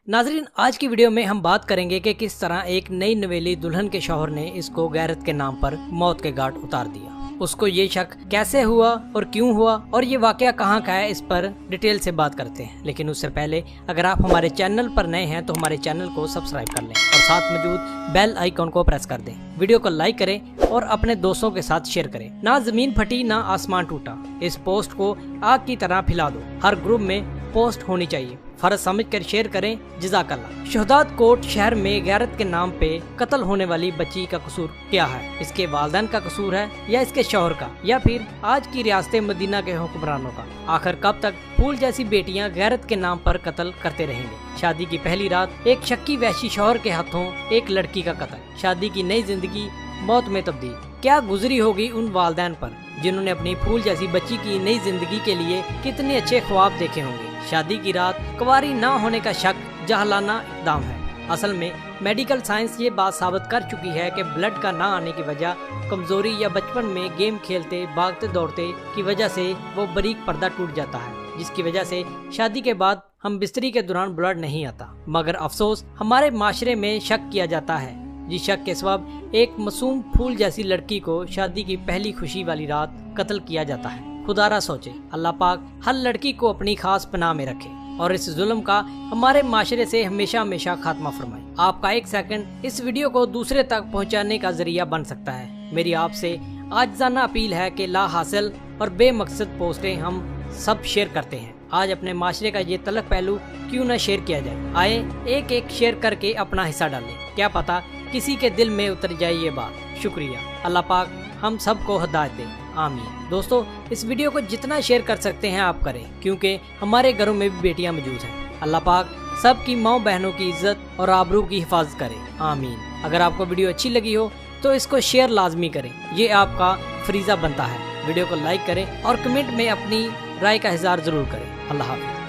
नाजरीन, आज की वीडियो में हम बात करेंगे कि किस तरह एक नई नवेली दुल्हन के शौहर ने इसको गैरत के नाम पर मौत के घाट उतार दिया। उसको ये शक कैसे हुआ और क्यों हुआ और ये वाकया कहाँ का है, इस पर डिटेल से बात करते हैं। लेकिन उससे पहले अगर आप हमारे चैनल पर नए हैं तो हमारे चैनल को सब्सक्राइब कर लें और साथ मौजूद बेल आइकॉन को प्रेस कर दें। वीडियो को लाइक करें और अपने दोस्तों के साथ शेयर करें। ना जमीन फटी ना आसमान टूटा, इस पोस्ट को आग की तरह फैला दो। हर ग्रुप में पोस्ट होनी चाहिए, फर्ज समझकर शेयर करें। जज़ाकल्लाह। शहदाद कोट शहर में गैरत के नाम पे कत्ल होने वाली बच्ची का कसूर क्या है? इसके वालिदैन का कसूर है या इसके शौहर का, या फिर आज की रियासत मदीना के हुक्मरानों का? आखिर कब तक फूल जैसी बेटियां गैरत के नाम पर कत्ल करते रहेंगे? शादी की पहली रात एक शक्की वहशी शौहर के हाथों एक लड़की का कत्ल, शादी की नई जिंदगी मौत में तब्दील। क्या गुजरी होगी उन वालिदैन पर जिन्होंने अपनी फूल जैसी बच्ची की नई जिंदगी के लिए कितने अच्छे ख्वाब देखे होंगे। शादी की रात कुंवारी ना होने का शक जाहलाना इक़दाम है। असल में मेडिकल साइंस ये बात साबित कर चुकी है कि ब्लड का ना आने की वजह कमजोरी या बचपन में गेम खेलते भागते दौड़ते की वजह से वो बारीक पर्दा टूट जाता है, जिसकी वजह से शादी के बाद हम बिस्तरी के दौरान ब्लड नहीं आता। मगर अफसोस हमारे माशरे में शक किया जाता है, जिस शक के सबब एक मासूम फूल जैसी लड़की को शादी की पहली खुशी वाली रात कत्ल किया जाता है। खुदारा सोचे, अल्लाह पाक हर लड़की को अपनी खास पनाह में रखे और इस जुल्म का हमारे माशरे से हमेशा हमेशा खात्मा फरमाए। आपका एक सेकंड इस वीडियो को दूसरे तक पहुंचाने का जरिया बन सकता है। मेरी आपसे आजिज़ाना अपील है कि ला हासिल और बेमकसद पोस्टें हम सब शेयर करते हैं। आज अपने माशरे का ये तलख पहलू क्यों न शेयर किया जाए? आए एक एक शेयर करके अपना हिस्सा डालें, क्या पता किसी के दिल में उतर जाए ये बात। शुक्रिया। अल्लाह पाक हम सबको हिदायत दे, आमीन। दोस्तों, इस वीडियो को जितना शेयर कर सकते हैं आप करें, क्योंकि हमारे घरों में भी बेटियां मौजूद हैं। अल्लाह पाक सबकी माँ बहनों की इज्जत और आबरू की हिफाजत करे, आमीन। अगर आपको वीडियो अच्छी लगी हो तो इसको शेयर लाजमी करें, ये आपका फरीजा बनता है। वीडियो को लाइक करें और कमेंट में अपनी राय का इज़हार जरूर करें। अल्लाह हाफिज़।